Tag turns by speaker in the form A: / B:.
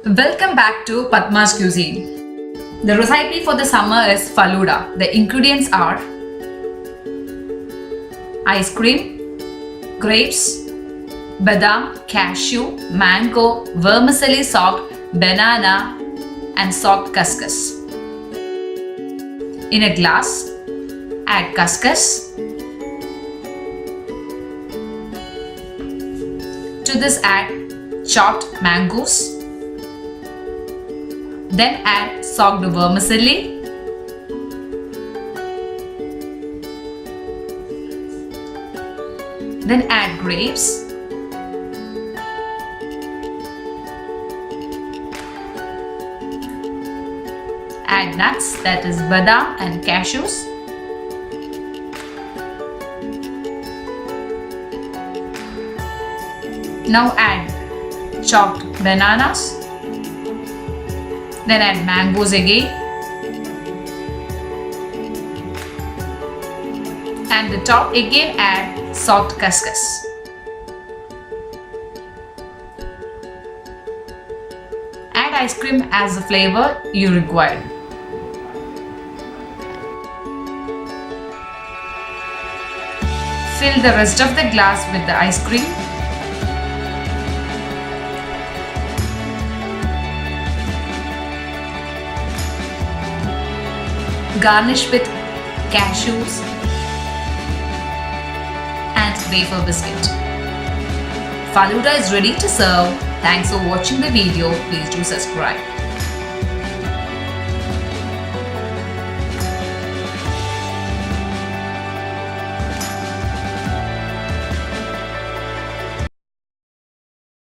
A: Welcome back to Padma'S Cuisine. The recipe for the summer is Falooda. The ingredients are ice cream, grapes, badam, cashew, mango, vermicelli soaked banana and soaked couscous. In a glass, add couscous. To this add chopped mangoes. Then add soaked vermicelli. Then add grapes. Add nuts, that is badam and cashews. Now add chopped bananas. Then add mangoes again. And the top again add soaked couscous. Add ice cream as the flavor you require. Fill the rest of the glass with the ice cream. Garnish with cashews and wafer biscuit. Falooda is ready to serve. Thanks for watching the video. Please do subscribe.